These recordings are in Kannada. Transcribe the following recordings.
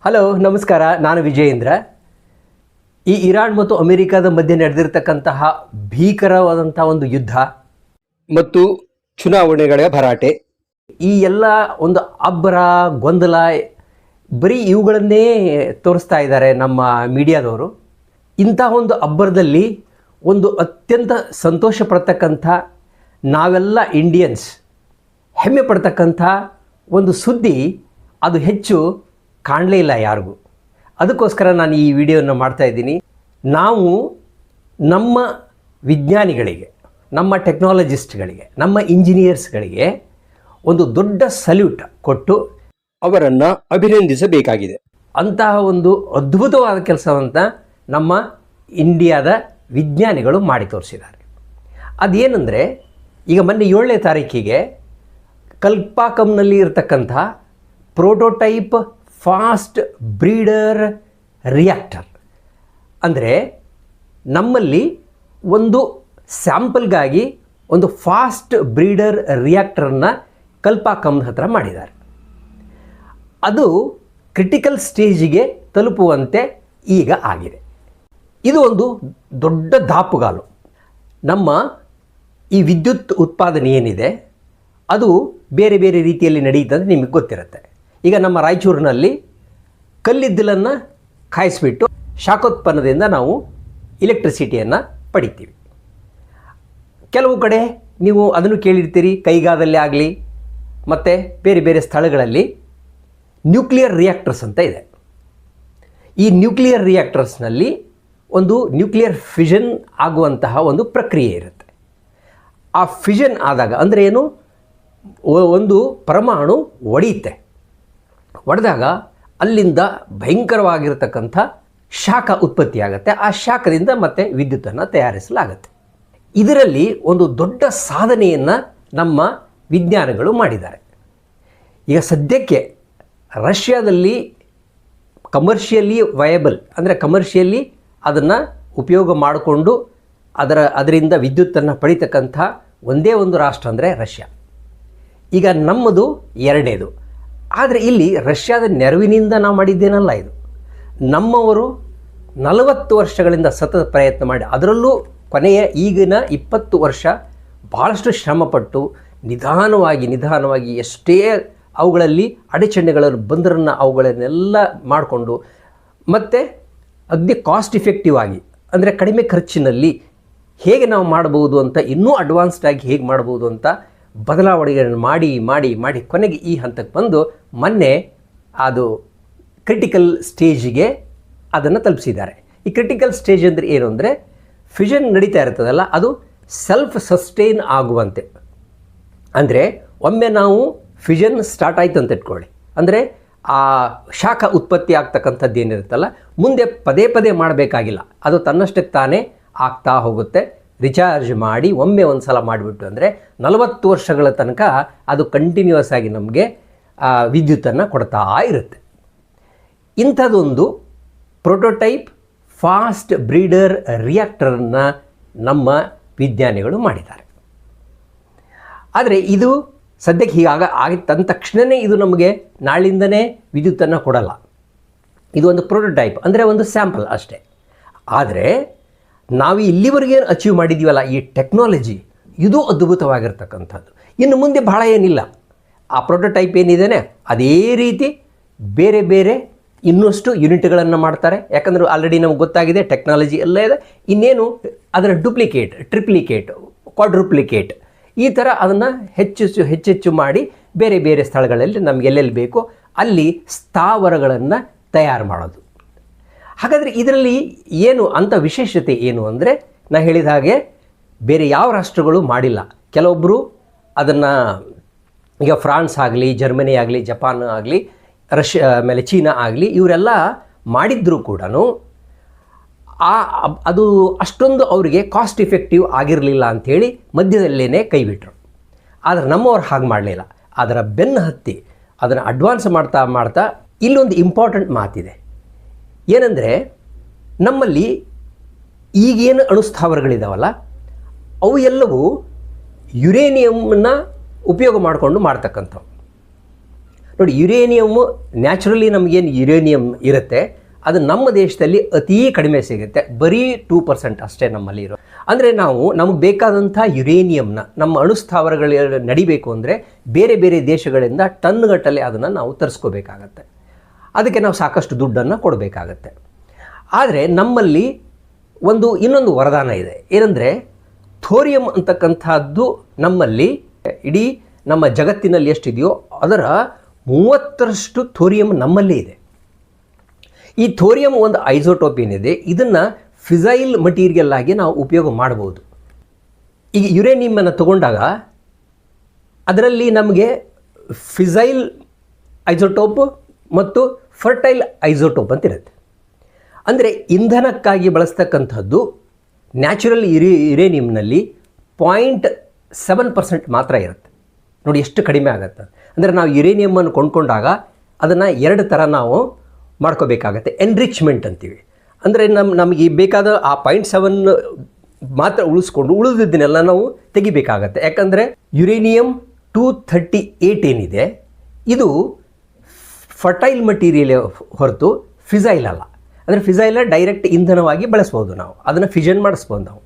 ಹಲೋ ನಮಸ್ಕಾರ, ನಾನು ವಿಜಯೇಂದ್ರ. ಈ ಇರಾನ್ ಮತ್ತು ಅಮೆರಿಕದ ಮಧ್ಯೆ ನಡೆದಿರ್ತಕ್ಕಂತಹ ಭೀಕರವಾದಂಥ ಒಂದು ಯುದ್ಧ ಮತ್ತು ಚುನಾವಣೆಗಳ ಭರಾಟೆ, ಈ ಎಲ್ಲ ಒಂದು ಅಬ್ಬರ ಗೊಂದಲ ಬರೀ ಇವುಗಳನ್ನೇ ತೋರಿಸ್ತಾ ಇದ್ದಾರೆ ನಮ್ಮ ಮೀಡಿಯಾದವರು. ಇಂತಹ ಒಂದು ಅಬ್ಬರದಲ್ಲಿ ಒಂದು ಅತ್ಯಂತ ಸಂತೋಷ ಪಡ್ತಕ್ಕಂಥ, ನಾವೆಲ್ಲ ಇಂಡಿಯನ್ಸ್ ಹೆಮ್ಮೆ ಪಡ್ತಕ್ಕಂಥ ಒಂದು ಸುದ್ದಿ ಅದು ಹೆಚ್ಚು ಕಾಣಲೇ ಇಲ್ಲ ಯಾರಿಗೂ. ಅದಕ್ಕೋಸ್ಕರ ನಾನು ಈ ವಿಡಿಯೋನ ಮಾಡ್ತಾಯಿದ್ದೀನಿ. ನಾವು ನಮ್ಮ ವಿಜ್ಞಾನಿಗಳಿಗೆ, ನಮ್ಮ ಟೆಕ್ನಾಲಜಿಸ್ಟ್ಗಳಿಗೆ, ನಮ್ಮ ಇಂಜಿನಿಯರ್ಸ್ಗಳಿಗೆ ಒಂದು ದೊಡ್ಡ ಸಲ್ಯೂಟ್ ಕೊಟ್ಟು ಅವರನ್ನು ಅಭಿನಂದಿಸಬೇಕಾಗಿದೆ. ಅಂತಹ ಒಂದು ಅದ್ಭುತವಾದ ಕೆಲಸವಂತ ನಮ್ಮ ಇಂಡಿಯಾದ ವಿಜ್ಞಾನಿಗಳು ಮಾಡಿ ತೋರಿಸಿದ್ದಾರೆ. ಅದೇನೆಂದರೆ, ಈಗ ಮೊನ್ನೆ 7ನೇ ತಾರೀಕಿಗೆ ಕಲ್ಪಾಕಂನಲ್ಲಿ ಇರತಕ್ಕಂಥ ಪ್ರೋಟೋಟೈಪ್ ಫಾಸ್ಟ್ ಬ್ರೀಡರ್ ರಿಯಾಕ್ಟರ್, ಅಂದರೆ ನಮ್ಮಲ್ಲಿ ಒಂದು ಸ್ಯಾಂಪಲ್ಗಾಗಿ ಒಂದು ಫಾಸ್ಟ್ ಬ್ರೀಡರ್ ರಿಯಾಕ್ಟರನ್ನು ಕಲ್ಪಾಕಂನ ಹತ್ರ ಮಾಡಿದ್ದಾರೆ. ಅದು ಕ್ರಿಟಿಕಲ್ ಸ್ಟೇಜಿಗೆ ತಲುಪುವಂತೆ ಈಗ ಆಗಿದೆ. ಇದು ಒಂದು ದೊಡ್ಡ ದಾಪುಗಾಲು. ನಮ್ಮ ಈ ವಿದ್ಯುತ್ ಉತ್ಪಾದನೆ ಏನಿದೆ ಅದು ಬೇರೆ ಬೇರೆ ರೀತಿಯಲ್ಲಿ ನಡೆಯುತ್ತದೆ, ನಿಮಗೆ ಗೊತ್ತಿರುತ್ತೆ. ಈಗ ನಮ್ಮ ರಾಯಚೂರಿನಲ್ಲಿ ಕಲ್ಲಿದ್ದಲನ್ನು ಕಾಯಿಸಿಬಿಟ್ಟು ಶಾಖೋತ್ಪನ್ನದಿಂದ ನಾವು ಇಲೆಕ್ಟ್ರಿಸಿಟಿಯನ್ನು ಪಡಿತೀವಿ. ಕೆಲವು ಕಡೆ ನೀವು ಅದನ್ನು ಕೇಳಿರ್ತೀರಿ, ಕೈಗಾದಲ್ಲಿ ಆಗಲಿ ಮತ್ತು ಬೇರೆ ಬೇರೆ ಸ್ಥಳಗಳಲ್ಲಿ ನ್ಯೂಕ್ಲಿಯರ್ ರಿಯಾಕ್ಟರ್ಸ್ ಅಂತ ಇದೆ. ಈ ನ್ಯೂಕ್ಲಿಯರ್ ರಿಯಾಕ್ಟರ್ಸ್ನಲ್ಲಿ ಒಂದು ನ್ಯೂಕ್ಲಿಯರ್ ಫಿಷನ್ ಆಗುವಂತಹ ಒಂದು ಪ್ರಕ್ರಿಯೆ ಇರುತ್ತೆ. ಆ ಫಿಷನ್ ಆದಾಗ ಅಂದರೆ ಏನು, ಒಂದು ಪರಮಾಣು ಒಡೆದಾಗ ಅಲ್ಲಿಂದ ಭಯಂಕರವಾಗಿರತಕ್ಕಂಥ ಶಾಖ ಉತ್ಪತ್ತಿಯಾಗುತ್ತೆ. ಆ ಶಾಖದಿಂದ ಮತ್ತೆ ವಿದ್ಯುತ್ತನ್ನು ತಯಾರಿಸಲಾಗುತ್ತೆ. ಇದರಲ್ಲಿ ಒಂದು ದೊಡ್ಡ ಸಾಧನೆಯನ್ನು ನಮ್ಮ ವಿಜ್ಞಾನಿಗಳು ಮಾಡಿದ್ದಾರೆ. ಈಗ ಸದ್ಯಕ್ಕೆ ರಷ್ಯಾದಲ್ಲಿ ಕಮರ್ಷಿಯಲಿ ವಯಬಲ್, ಅಂದರೆ ಕಮರ್ಷಿಯಲಿ ಅದನ್ನು ಉಪಯೋಗ ಮಾಡಿಕೊಂಡು ಅದರಿಂದ ವಿದ್ಯುತ್ತನ್ನು ಪಡಿತಕ್ಕಂಥ ಒಂದೇ ಒಂದು ರಾಷ್ಟ್ರ ಅಂದರೆ ರಷ್ಯಾ. ಈಗ ನಮ್ಮದು 2ನೇದು. ಆದರೆ ಇಲ್ಲಿ ರಷ್ಯಾದ ನೆರವಿನಿಂದ ನಾವು ಮಾಡಿದ್ದೇನಲ್ಲ, ಇದು ನಮ್ಮವರು 40 ವರ್ಷಗಳಿಂದ ಸತತ ಪ್ರಯತ್ನ ಮಾಡಿ, ಅದರಲ್ಲೂ ಕೊನೆಯ ಈಗಿನ 20 ವರ್ಷ ಭಾಳಷ್ಟು ಶ್ರಮಪಟ್ಟು ನಿಧಾನವಾಗಿ ಎಷ್ಟೇ ಅವುಗಳಲ್ಲಿ ಅಡಚಣೆಗಳನ್ನು ಬಂದರನ್ನು ಅವುಗಳನ್ನೆಲ್ಲ ಮಾಡಿಕೊಂಡು ಮತ್ತು ಅಗ್ದಿ ಕಾಸ್ಟ್ ಇಫೆಕ್ಟಿವ್ ಆಗಿ, ಅಂದರೆ ಕಡಿಮೆ ಖರ್ಚಿನಲ್ಲಿ ಹೇಗೆ ನಾವು ಮಾಡ್ಬೋದು ಅಂತ, ಇನ್ನೂ ಅಡ್ವಾನ್ಸ್ಡಾಗಿ ಹೇಗೆ ಮಾಡ್ಬೋದು ಅಂತ ಬದಲಾವಣೆಗಳನ್ನು ಮಾಡಿ ಕೊನೆಗೆ ಈ ಹಂತಕ್ಕೆ ಬಂದು ಮೊನ್ನೆ ಅದು ಕ್ರಿಟಿಕಲ್ ಸ್ಟೇಜಿಗೆ ಅದನ್ನು ತಲುಪಿಸಿದ್ದಾರೆ. ಈ ಕ್ರಿಟಿಕಲ್ ಸ್ಟೇಜ್ ಅಂದರೆ ಏನು ಅಂದರೆ, ಫಿಷನ್ ನಡೀತಾ ಇರ್ತದಲ್ಲ, ಅದು ಸೆಲ್ಫ್ ಸಸ್ಟೈನ್ ಆಗುವಂತೆ. ಅಂದರೆ ಒಮ್ಮೆ ನಾವು ಫಿಷನ್ ಸ್ಟಾರ್ಟ್ ಆಯಿತು ಅಂತ ಇಟ್ಕೊಳ್ಳಿ, ಅಂದರೆ ಆ ಶಾಖ ಉತ್ಪತ್ತಿ ಆಗ್ತಕ್ಕಂಥದ್ದು ಏನಿರುತ್ತಲ್ಲ, ಮುಂದೆ ಪದೇ ಮಾಡಬೇಕಾಗಿಲ್ಲ, ಅದು ತನ್ನಷ್ಟಕ್ಕೆ ತಾನೇ ಆಗ್ತಾ ಹೋಗುತ್ತೆ. ರಿಚಾರ್ಜ್ ಮಾಡಿ ಒಮ್ಮೆ ಒಂದು ಸಲ ಮಾಡಿಬಿಟ್ಟು ಅಂದರೆ 40 ವರ್ಷಗಳ ತನಕ ಅದು ಕಂಟಿನ್ಯೂಯಸ್ ಆಗಿ ನಮಗೆ ವಿದ್ಯುತ್ತನ್ನು ಕೊಡ್ತಾ ಇರುತ್ತೆ. ಇಂಥದ್ದೊಂದು ಪ್ರೋಟೋಟೈಪ್ ಫಾಸ್ಟ್ ಬ್ರೀಡರ್ ರಿಯಾಕ್ಟರನ್ನು ನಮ್ಮ ವಿಜ್ಞಾನಿಗಳು ಮಾಡಿದ್ದಾರೆ. ಆದರೆ ಇದು ಸದ್ಯಕ್ಕೆ ಆಗಿದ್ದ ತಕ್ಷಣವೇ ಇದು ನಮಗೆ ನಾಳಿಂದನೇ ವಿದ್ಯುತ್ತನ್ನು ಕೊಡಲ್ಲ. ಇದು ಒಂದು ಪ್ರೋಟೋಟೈಪ್, ಅಂದರೆ ಒಂದು ಸ್ಯಾಂಪಲ್ ಅಷ್ಟೇ. ಆದರೆ ನಾವು ಇಲ್ಲಿವರೆಗೆ ಅಚೀವ್ ಮಾಡಿದ್ದೀವಲ್ಲ ಈ ಟೆಕ್ನಾಲಜಿ, ಇದು ಅದ್ಭುತವಾಗಿರ್ತಕ್ಕಂಥದ್ದು. ಇನ್ನು ಮುಂದೆ ಭಾಳ ಏನಿಲ್ಲ, ಆ ಪ್ರೋಟೋಟೈಪ್ ಏನಿದೆ ಅದೇ ರೀತಿ ಬೇರೆ ಇನ್ನಷ್ಟು ಯೂನಿಟ್ಗಳನ್ನು ಮಾಡ್ತಾರೆ. ಯಾಕಂದರೆ ಆಲ್ರೆಡಿ ನಮ್ಗೆ ಗೊತ್ತಾಗಿದೆ ಟೆಕ್ನಾಲಜಿ ಎಲ್ಲ ಇದೆ. ಇನ್ನೇನು ಅದರ ಡೂಪ್ಲಿಕೇಟ್, ಟ್ರಿಪ್ಲಿಕೇಟ್, ಕ್ವಾಡ್ರುಪ್ಲಿಕೇಟ್ ಈ ಥರ ಅದನ್ನು ಹೆಚ್ಚೆಚ್ಚು ಮಾಡಿ ಬೇರೆ ಸ್ಥಳಗಳಲ್ಲಿ ನಮ್ಗೆ ಎಲ್ಲೆಲ್ಲಿ ಬೇಕೋ ಅಲ್ಲಿ ಸ್ಥಾವರಗಳನ್ನು ತಯಾರು ಮಾಡೋದು. ಹಾಗಾದರೆ ಇದರಲ್ಲಿ ಏನು ಅಂತ ವಿಶೇಷತೆ ಏನು ಅಂದರೆ, ನಾನು ಹೇಳಿದ ಹಾಗೆ ಬೇರೆ ಯಾವ ರಾಷ್ಟ್ರಗಳು ಮಾಡಿಲ್ಲ. ಕೆಲವೊಬ್ಬರು ಅದನ್ನು, ಈಗ ಫ್ರಾನ್ಸ್ ಆಗಲಿ, ಜರ್ಮನಿ ಆಗಲಿ, ಜಪಾನ್ ಆಗಲಿ, ರಷ್ಯಾ, ಆಮೇಲೆ ಚೀನಾ ಆಗಲಿ, ಇವರೆಲ್ಲ ಮಾಡಿದ್ರೂ ಕೂಡ ಅದು ಅಷ್ಟೊಂದು ಅವರಿಗೆ ಕಾಸ್ಟ್ ಇಫೆಕ್ಟಿವ್ ಆಗಿರಲಿಲ್ಲ ಅಂಥೇಳಿ ಮಧ್ಯದಲ್ಲೇ ಕೈಬಿಟ್ರು. ಆದರೆ ನಮ್ಮವ್ರು ಹಾಗೆ ಮಾಡಲಿಲ್ಲ. ಅದರ ಬೆನ್ನು ಹತ್ತಿ ಅದನ್ನು ಅಡ್ವಾನ್ಸ್ ಮಾಡ್ತಾ ಇಲ್ಲೊಂದು ಇಂಪಾರ್ಟೆಂಟ್ ಮಾತಿದೆ. ಏನಂದರೆ, ನಮ್ಮಲ್ಲಿ ಈಗೇನು ಅಣುಸ್ಥಾವರಗಳಿದ್ದಾವಲ್ಲ ಅವು ಎಲ್ಲವೂ ಯುರೇನಿಯಮನ್ನು ಉಪಯೋಗ ಮಾಡಿಕೊಂಡು ಮಾಡ್ತಕ್ಕಂಥವು. ನೋಡಿ, ಯುರೇನಿಯಮ್ಮು ನ್ಯಾಚುರಲಿ ನಮಗೇನು ಯುರೇನಿಯಂ ಇರುತ್ತೆ ಅದು ನಮ್ಮ ದೇಶದಲ್ಲಿ ಅತೀ ಕಡಿಮೆ ಸಿಗುತ್ತೆ, ಬರೀ 2% ಅಷ್ಟೇ ನಮ್ಮಲ್ಲಿ ಇರೋ. ಅಂದರೆ ನಾವು ನಮಗೆ ಬೇಕಾದಂಥ ಯುರೇನಿಯಂನ ನಮ್ಮ ಅಣುಸ್ಥಾವರಗಳ ನಡಿಬೇಕು ಅಂದರೆ ಬೇರೆ ಬೇರೆ ದೇಶಗಳಿಂದ ಟನ್ಗಟ್ಟಲೆ ಅದನ್ನು ನಾವು ತರಿಸ್ಕೋಬೇಕಾಗತ್ತೆ. ಅದಕ್ಕೆ ನಾವು ಸಾಕಷ್ಟು ದುಡ್ಡನ್ನು ಕೊಡಬೇಕಾಗತ್ತೆ. ಆದರೆ ನಮ್ಮಲ್ಲಿ ಇನ್ನೊಂದು ವರದಾನ ಇದೆ. ಏನಂದರೆ ಥೋರಿಯಂ ಅಂತಕ್ಕಂಥದ್ದು ನಮ್ಮಲ್ಲಿ ಇಡೀ ನಮ್ಮ ಜಗತ್ತಿನಲ್ಲಿ ಎಷ್ಟಿದೆಯೋ ಅದರ 30ರಷ್ಟು ಥೋರಿಯಂ ನಮ್ಮಲ್ಲೇ ಇದೆ. ಈ ಥೋರಿಯಂ ಒಂದು ಐಸೋಟೋಪ್ ಏನಿದೆ ಇದನ್ನು ಫಿಸೈಲ್ ಮಟೀರಿಯಲ್ ಆಗಿ ನಾವು ಉಪಯೋಗ ಮಾಡ್ಬೋದು. ಈಗ ಯುರೇನಿಯಮನ್ನು ತಗೊಂಡಾಗ ಅದರಲ್ಲಿ ನಮಗೆ ಫಿಸೈಲ್ ಐಸೋಟೋಪ್ ಮತ್ತು ಫರ್ಟೈಲ್ ಐಸೋಟೋಪ್ ಅಂತ ಇರುತ್ತೆ. ಅಂದರೆ ಇಂಧನಕ್ಕಾಗಿ ಬಳಸ್ತಕ್ಕಂಥದ್ದು ನ್ಯಾಚುರಲ್ ಯುರೇನಿಯಂನಲ್ಲಿ 0.7% ಮಾತ್ರ ಇರುತ್ತೆ. ನೋಡಿ ಎಷ್ಟು ಕಡಿಮೆ ಆಗುತ್ತೆ. ಅಂದರೆ ನಾವು ಯುರೇನಿಯಮನ್ನು ಕೊಂಡ್ಕೊಂಡಾಗ ಅದನ್ನು 2 ಥರ ನಾವು ಮಾಡ್ಕೋಬೇಕಾಗತ್ತೆ. ಎನ್ರಿಚ್ಮೆಂಟ್ ಅಂತೀವಿ. ಅಂದರೆ ನಮಗೆ ಬೇಕಾದ ಆ 0.7 ಮಾತ್ರ ಉಳಿಸ್ಕೊಂಡು ಉಳಿದಿದ್ದನ್ನೆಲ್ಲ ನಾವು ತೆಗಿಬೇಕಾಗತ್ತೆ. ಯಾಕಂದರೆ ಯುರೇನಿಯಂ 238 ಏನಿದೆ ಇದು ಫರ್ಟೈಲ್ ಮಟೀರಿಯಲ್ ಹೊರತು ಫಿಸೈಲ್ ಅಲ್ಲ. ಅಂದರೆ ಫಿಸೈಲ ಡೈರೆಕ್ಟ್ ಇಂಧನವಾಗಿ ಬಳಸ್ಬೋದು, ನಾವು ಅದನ್ನು ಫಿಷನ್ ಮಾಡಿಸ್ಬೋದು. ನಾವು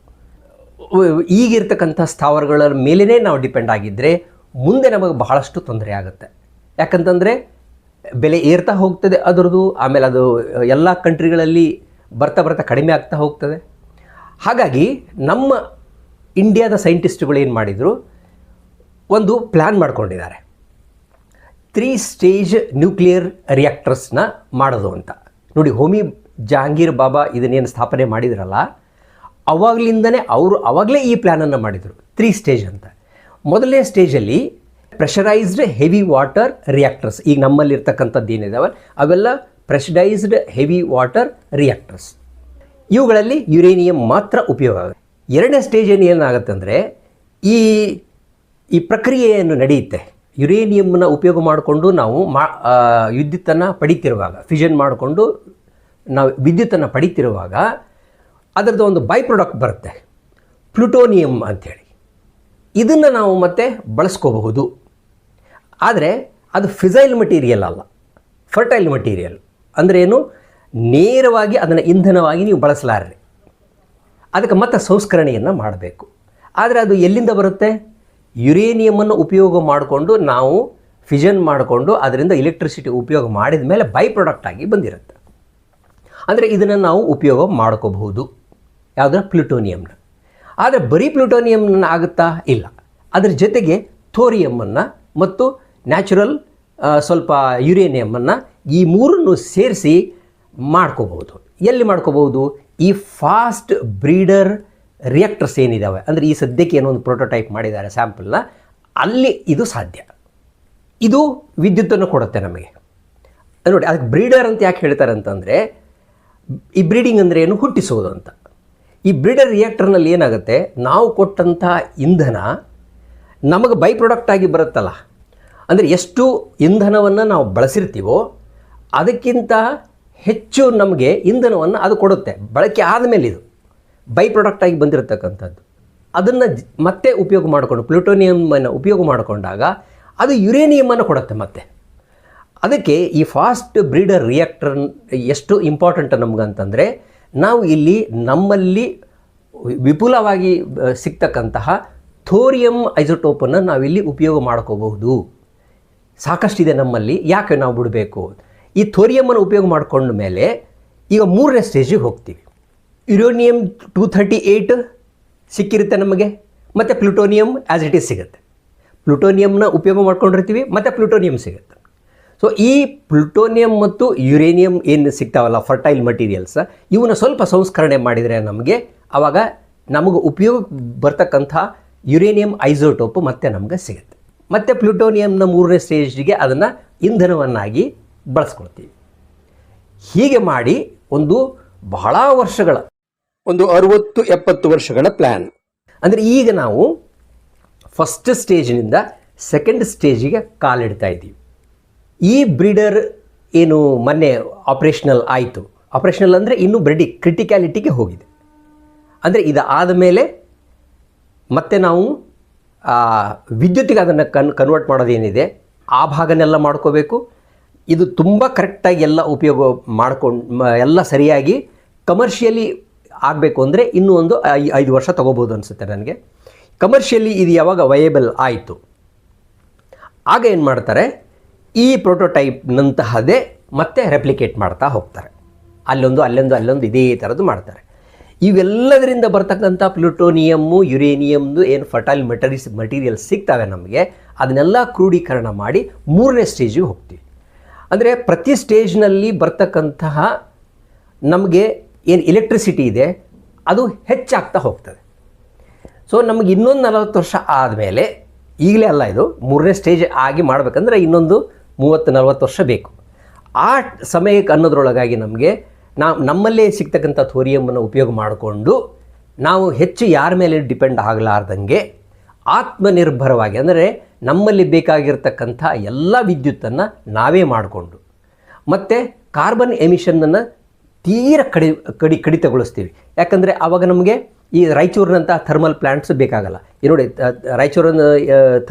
ಈಗಿರ್ತಕ್ಕಂಥ ಸ್ಥಾವರಗಳ ಮೇಲೇ ನಾವು ಡಿಪೆಂಡ್ ಆಗಿದ್ದರೆ ಮುಂದೆ ನಮಗೆ ಬಹಳಷ್ಟು ತೊಂದರೆ ಆಗುತ್ತೆ. ಯಾಕಂತಂದರೆ ಬೆಲೆ ಏರ್ತಾ ಹೋಗ್ತದೆ ಅದರದ್ದು, ಆಮೇಲೆ ಅದು ಎಲ್ಲ ಕಂಟ್ರಿಗಳಲ್ಲಿ ಬರ್ತಾ ಕಡಿಮೆ ಆಗ್ತಾ ಹೋಗ್ತದೆ. ಹಾಗಾಗಿ ನಮ್ಮ ಇಂಡಿಯಾದ ಸೈಂಟಿಸ್ಟ್ಗಳು ಏನು ಮಾಡಿದರು, ಒಂದು ಪ್ಲ್ಯಾನ್ ಮಾಡ್ಕೊಂಡಿದ್ದಾರೆ 3 ಸ್ಟೇಜ್ ನ್ಯೂಕ್ಲಿಯರ್ ರಿಯಾಕ್ಟರ್ಸ್ನ ಮಾಡೋದು ಅಂತ. ನೋಡಿ, ಹೋಮಿ ಜಹಾಂಗೀರ್ ಬಾಬಾ ಇದನ್ನೇನು ಸ್ಥಾಪನೆ ಮಾಡಿದ್ರಲ್ಲ ಅವಾಗಲಿಂದನೇ ಅವಾಗಲೇ ಈ ಪ್ಲ್ಯಾನನ್ನು ಮಾಡಿದರು 3 ಸ್ಟೇಜ್ ಅಂತ. ಮೊದಲನೇ ಸ್ಟೇಜಲ್ಲಿ ಪ್ರೆಷರೈಸ್ಡ್ ಹೆವಿ ವಾಟರ್ ರಿಯಾಕ್ಟರ್ಸ್, ಈಗ ನಮ್ಮಲ್ಲಿರ್ತಕ್ಕಂಥದ್ದು ಏನಿದಾವೆ ಅವೆಲ್ಲ ಪ್ರೆಷರೈಸ್ಡ್ ಹೆವಿ ವಾಟರ್ ರಿಯಾಕ್ಟರ್ಸ್. ಇವುಗಳಲ್ಲಿ ಯುರೇನಿಯಂ ಮಾತ್ರ ಉಪಯೋಗ ಆಗುತ್ತೆ. ಎರಡನೇ ಸ್ಟೇಜ್ ಏನಾಗುತ್ತೆ ಅಂದರೆ ಈ ಪ್ರಕ್ರಿಯೆಯನ್ನು ನಡೆಯುತ್ತೆ. ಯುರೇನಿಯಂನ ಉಪಯೋಗ ಮಾಡಿಕೊಂಡು ನಾವು ವಿದ್ಯುತ್ತನ್ನು ಪಡಿತಿರುವಾಗ, ಫಿಷನ್ ಮಾಡಿಕೊಂಡು ನಾವು ವಿದ್ಯುತ್ತನ್ನು ಪಡಿತಿರುವಾಗ ಅದರದ್ದು ಒಂದು ಬೈ ಪ್ರಾಡಕ್ಟ್ ಬರುತ್ತೆ ಪ್ಲುಟೋನಿಯಂ ಅಂಥೇಳಿ. ಇದನ್ನು ನಾವು ಮತ್ತೆ ಬಳಸ್ಕೋಬಹುದು. ಆದರೆ ಅದು ಫಿಸೈಲ್ ಮಟೀರಿಯಲ್ ಅಲ್ಲ, ಫರ್ಟೈಲ್ ಮಟೀರಿಯಲ್. ಅಂದರೆ ಏನು, ನೇರವಾಗಿ ಅದನ್ನು ಇಂಧನವಾಗಿ ನೀವು ಬಳಸಲಾರ್ರಿ. ಅದಕ್ಕೆ ಮತ್ತೆ ಸಂಸ್ಕರಣೆಯನ್ನು ಮಾಡಬೇಕು. ಆದರೆ ಅದು ಎಲ್ಲಿಂದ ಬರುತ್ತೆ? ಯುರೇನಿಯಮನ್ನು ಉಪಯೋಗ ಮಾಡಿಕೊಂಡು ನಾವು ಫಿಷನ್ ಮಾಡಿಕೊಂಡು ಅದರಿಂದ ಎಲೆಕ್ಟ್ರಿಸಿಟಿ ಉಪಯೋಗ ಮಾಡಿದ ಮೇಲೆ ಬೈ ಪ್ರಾಡಕ್ಟ್ ಆಗಿ ಬಂದಿರುತ್ತೆ. ಅಂದರೆ ಇದನ್ನು ನಾವು ಉಪಯೋಗ ಮಾಡ್ಕೋಬಹುದು, ಯಾವುದರ ಪ್ಲುಟೋನಿಯಂನ. ಆದರೆ ಬರೀ ಪ್ಲುಟೋನಿಯಂನ ಆಗುತ್ತಾ? ಇಲ್ಲ. ಅದರ ಜೊತೆಗೆ ಥೋರಿಯಮನ್ನು ಮತ್ತು ನ್ಯಾಚುರಲ್ ಸ್ವಲ್ಪ ಯುರೇನಿಯಮನ್ನು ಈ ಮೂರನ್ನು ಸೇರಿಸಿ ಮಾಡ್ಕೋಬಹುದು. ಎಲ್ಲಿ ಮಾಡ್ಕೋಬಹುದು? ಈ ಫಾಸ್ಟ್ ಬ್ರೀಡರ್ ರಿಯಾಕ್ಟರ್ಸ್ ಏನಿದ್ದಾವೆ, ಅಂದರೆ ಈ ಸದ್ಯಕ್ಕೆ ಏನೋ ಒಂದು ಪ್ರೋಟೋಟೈಪ್ ಮಾಡಿದ್ದಾರೆ ಸ್ಯಾಂಪಲ್ನ, ಅಲ್ಲಿ ಇದು ಸಾಧ್ಯ. ಇದು ವಿದ್ಯುತ್ತನ್ನು ಕೊಡುತ್ತೆ ನಮಗೆ. ನೋಡಿ, ಅದಕ್ಕೆ ಬ್ರೀಡರ್ ಅಂತ ಯಾಕೆ ಹೇಳ್ತಾರೆ ಅಂತಂದರೆ, ಈ ಬ್ರೀಡಿಂಗ್ ಅಂದರೆ ಏನು, ಹುಟ್ಟಿಸೋದು ಅಂತ. ಈ ಬ್ರೀಡರ್ ರಿಯಾಕ್ಟರ್ನಲ್ಲಿ ಏನಾಗುತ್ತೆ, ನಾವು ಕೊಟ್ಟಂಥ ಇಂಧನ ನಮಗೆ ಬೈ ಪ್ರಾಡಕ್ಟ್ ಆಗಿ ಬರುತ್ತಲ್ಲ, ಅಂದರೆ ಎಷ್ಟು ಇಂಧನವನ್ನು ನಾವು ಬಳಸಿರ್ತೀವೋ ಅದಕ್ಕಿಂತ ಹೆಚ್ಚು ನಮಗೆ ಇಂಧನವನ್ನು ಅದು ಕೊಡುತ್ತೆ. ಬಳಕೆ ಆದಮೇಲೆ ಇದು ಬೈ ಪ್ರಾಡಕ್ಟ್ ಆಗಿ ಬಂದಿರತಕ್ಕಂಥದ್ದು ಅದನ್ನು ಮತ್ತೆ ಉಪಯೋಗ ಮಾಡಿಕೊಂಡು ಪ್ಲುಟೋನಿಯಮನ್ನು ಉಪಯೋಗ ಮಾಡಿಕೊಂಡಾಗ ಅದು ಯುರೇನಿಯಮನ್ನು ಕೊಡುತ್ತೆ ಮತ್ತೆ. ಅದಕ್ಕೆ ಈ ಫಾಸ್ಟ್ ಬ್ರೀಡರ್ ರಿಯಾಕ್ಟರ್ ಎಷ್ಟು ಇಂಪಾರ್ಟೆಂಟ್ ನಮಗಂತಂದರೆ, ನಾವು ಇಲ್ಲಿ ನಮ್ಮಲ್ಲಿ ವಿಪುಲವಾಗಿ ಸಿಗ್ತಕ್ಕಂತಹ ಥೋರಿಯಂ ಐಸೋಟೋಪನ್ನು ನಾವಿಲ್ಲಿ ಉಪಯೋಗ ಮಾಡ್ಕೋಬಹುದು. ಸಾಕಷ್ಟಿದೆ ನಮ್ಮಲ್ಲಿ, ಯಾಕೆ ನಾವು ಬಿಡಬೇಕು? ಈ ಥೋರಿಯಮನ್ನು ಉಪಯೋಗ ಮಾಡಿಕೊಂಡ ಮೇಲೆ ಈಗ 3ನೇ ಸ್ಟೇಜಿಗೆ ಹೋಗ್ತೀವಿ. ಯುರೇನಿಯಂ 238 ಸಿಕ್ಕಿರುತ್ತೆ ನಮಗೆ, ಮತ್ತು ಪ್ಲುಟೋನಿಯಂ ಆ್ಯಸ್ ಇಟ್ ಈಸ್ ಸಿಗುತ್ತೆ. ಪ್ಲುಟೋನಿಯಂನ ಉಪಯೋಗ ಮಾಡ್ಕೊಂಡಿರ್ತೀವಿ, ಮತ್ತು ಪ್ಲುಟೋನಿಯಂ ಸಿಗುತ್ತೆ. ಸೊ ಈ ಪ್ಲುಟೋನಿಯಂ ಮತ್ತು ಯುರೇನಿಯಂ ಏನು ಸಿಗ್ತಾವಲ್ಲ ಫರ್ಟೈಲ್ ಮಟೀರಿಯಲ್ಸ್, ಇವನ್ನ ಸ್ವಲ್ಪ ಸಂಸ್ಕರಣೆ ಮಾಡಿದರೆ ಆವಾಗ ನಮಗೆ ಉಪಯೋಗ ಬರ್ತಕ್ಕಂಥ ಯುರೇನಿಯಂ ಐಸೋಟೋಪ್ ಮತ್ತೆ ನಮಗೆ ಸಿಗುತ್ತೆ. ಮತ್ತು ಪ್ಲುಟೋನಿಯಂನ 3ನೇ ಸ್ಟೇಜಿಗೆ ಅದನ್ನು ಇಂಧನವನ್ನಾಗಿ ಬಳಸ್ಕೊಳ್ತೀವಿ. ಹೀಗೆ ಮಾಡಿ ಒಂದು ಬಹಳ ವರ್ಷಗಳ, ಒಂದು 60-70 ವರ್ಷಗಳ ಪ್ಲ್ಯಾನ್. ಅಂದರೆ ಈಗ ನಾವು ಫಸ್ಟ್ ಸ್ಟೇಜಿನಿಂದ ಸೆಕೆಂಡ್ ಸ್ಟೇಜಿಗೆ ಕಾಲಿಡ್ತಾ ಇದ್ದೀವಿ. ಈ ಬ್ರೀಡರ್ ಏನು ಮೊನ್ನೆ ಆಪ್ರೇಷನಲ್ ಆಯಿತು, ಆಪ್ರೇಷನಲ್ ಅಂದರೆ ಇನ್ನೂ ಕ್ರಿಟಿಕ್ಯಾಲಿಟಿಗೆ ಹೋಗಿದೆ. ಅಂದರೆ ಇದಾದ ಮೇಲೆ ಮತ್ತೆ ನಾವು ವಿದ್ಯುತ್ತಿಗೆ ಅದನ್ನು ಕನ್ವರ್ಟ್ ಮಾಡೋದೇನಿದೆ ಆ ಭಾಗನೆಲ್ಲ ಮಾಡ್ಕೋಬೇಕು. ಇದು ತುಂಬ ಕರೆಕ್ಟಾಗಿ ಎಲ್ಲ ಉಪಯೋಗ ಮಾಡ್ಕೊಂಡು ಎಲ್ಲ ಸರಿಯಾಗಿ ಕಮರ್ಷಿಯಲಿ ಆಗಬೇಕು ಅಂದರೆ ಇನ್ನೂ ಒಂದು 5 ವರ್ಷ ತೊಗೋಬೋದು ಅನಿಸುತ್ತೆ ನನಗೆ. ಕಮರ್ಷಿಯಲಿ ಇದು ಯಾವಾಗ ವಯೇಬಲ್ ಆಯಿತು ಆಗ ಏನು ಮಾಡ್ತಾರೆ, ಈ ಪ್ರೋಟೋಟೈಪ್ನಂತಹದೇ ಮತ್ತೆ ರೆಪ್ಲಿಕೇಟ್ ಮಾಡ್ತಾ ಹೋಗ್ತಾರೆ. ಅಲ್ಲೊಂದು ಇದೇ ಥರದ್ದು ಮಾಡ್ತಾರೆ. ಇವೆಲ್ಲದರಿಂದ ಬರ್ತಕ್ಕಂಥ ಪ್ಲೂಟೋನಿಯಮ್ಮು, ಯುರೇನಿಯಮ್ದು ಏನು ಫರ್ಟೈಲ್ ಮಟೀರಿಯಲ್ಸ್ ಸಿಗ್ತವೆ ನಮಗೆ, ಅದನ್ನೆಲ್ಲ ಕ್ರೋಢೀಕರಣ ಮಾಡಿ 3ನೇ ಸ್ಟೇಜಿಗೆ ಹೋಗ್ತೀವಿ. ಅಂದರೆ ಪ್ರತಿ ಸ್ಟೇಜ್ನಲ್ಲಿ ಬರ್ತಕ್ಕಂತಹ ನಮಗೆ ಏನು ಎಲೆಕ್ಟ್ರಿಸಿಟಿ ಇದೆ ಅದು ಹೆಚ್ಚಾಗ್ತಾ ಹೋಗ್ತದೆ. ಸೊ ನಮಗೆ ಇನ್ನೊಂದು 40 ವರ್ಷ ಆದಮೇಲೆ, ಈಗಲೇ ಅಲ್ಲ ಇದು 3ನೇ ಸ್ಟೇಜ್ ಆಗಿ ಮಾಡಬೇಕಂದ್ರೆ ಇನ್ನೊಂದು 30-40 ವರ್ಷ ಬೇಕು. ಆ ಸಮಯಕ್ಕೆ ಅನ್ನೋದ್ರೊಳಗಾಗಿ ನಮ್ಮಲ್ಲೇ ಸಿಗ್ತಕ್ಕಂಥ ಥೋರಿಯಮನ್ನು ಉಪಯೋಗ ಮಾಡಿಕೊಂಡು ನಾವು ಹೆಚ್ಚು ಯಾರ ಮೇಲೆ ಡಿಪೆಂಡ್ ಆಗಲಾರ್ದಂಗೆ ಆತ್ಮನಿರ್ಭರವಾಗಿ, ಅಂದರೆ ನಮ್ಮಲ್ಲಿ ಬೇಕಾಗಿರ್ತಕ್ಕಂಥ ಎಲ್ಲ ವಿದ್ಯುತ್ತನ್ನು ನಾವೇ ಮಾಡಿಕೊಂಡು ಮತ್ತು ಕಾರ್ಬನ್ ಎಮಿಷನ್ನನ್ನು ತೀರ ಕಡಿತಗೊಳಿಸ್ತೀವಿ. ಯಾಕಂದರೆ ಆವಾಗ ನಮಗೆ ಈ ರಾಯಚೂರಿನಂಥ ಥರ್ಮಲ್ ಪ್ಲ್ಯಾಂಟ್ಸ್ ಬೇಕಾಗಲ್ಲ. ಈ ನೋಡಿ, ರಾಯಚೂರಿನ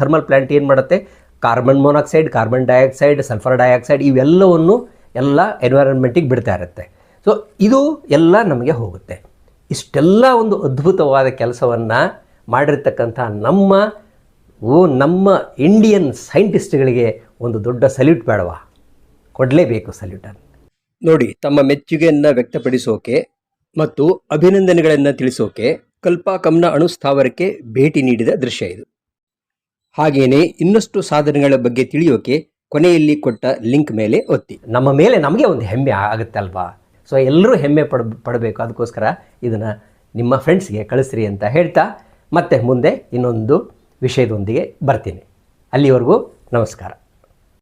ಥರ್ಮಲ್ ಪ್ಲ್ಯಾಂಟ್ ಏನು ಮಾಡುತ್ತೆ, carbon monoxide, carbon dioxide, sulphur dioxide ಇವೆಲ್ಲವನ್ನು ಎಲ್ಲ ಎನ್ವೈರನ್ಮೆಂಟಿಗೆ ಬಿಡ್ತಾ ಇರುತ್ತೆ. ಸೊ ಇದು ಎಲ್ಲ ನಮಗೆ ಹೋಗುತ್ತೆ. ಇಷ್ಟೆಲ್ಲ ಒಂದು ಅದ್ಭುತವಾದ ಕೆಲಸವನ್ನು ಮಾಡಿರ್ತಕ್ಕಂಥ ನಮ್ಮ ಇಂಡಿಯನ್ ಸೈಂಟಿಸ್ಟ್ಗಳಿಗೆ ಒಂದು ದೊಡ್ಡ ಸಲ್ಯೂಟ್ ಬೇಡವಾ? ಕೊಡಲೇಬೇಕು ಸಲ್ಯೂಟನ್ನು. ನೋಡಿ, ತಮ್ಮ ಮೆಚ್ಚುಗೆಯನ್ನು ವ್ಯಕ್ತಪಡಿಸೋಕೆ ಮತ್ತು ಅಭಿನಂದನೆಗಳನ್ನು ತಿಳಿಸೋಕೆ ಕಲ್ಪಾಕಂನ ಅಣುಸ್ಥಾವರಕ್ಕೆ ಭೇಟಿ ನೀಡಿದ ದೃಶ್ಯ ಇದು. ಹಾಗೆಯೇ ಇನ್ನಷ್ಟು ಸಾಧನೆಗಳ ಬಗ್ಗೆ ತಿಳಿಯೋಕೆ ಕೊನೆಯಲ್ಲಿ ಕೊಟ್ಟ ಲಿಂಕ್ ಮೇಲೆ ಒತ್ತಿ. ನಮ್ಮ ಮೇಲೆ ನಮಗೆ ಒಂದು ಹೆಮ್ಮೆ ಆಗುತ್ತೆ ಅಲ್ವಾ? ಸೊ ಎಲ್ಲರೂ ಹೆಮ್ಮೆ ಪಡಬೇಕು. ಅದಕ್ಕೋಸ್ಕರ ಇದನ್ನು ನಿಮ್ಮ ಫ್ರೆಂಡ್ಸ್ಗೆ ಕಳಿಸ್ರಿ ಅಂತ ಹೇಳ್ತಾ ಮತ್ತೆ ಮುಂದೆ ಇನ್ನೊಂದು ವಿಷಯದೊಂದಿಗೆ ಬರ್ತೀನಿ. ಅಲ್ಲಿವರೆಗೂ ನಮಸ್ಕಾರ.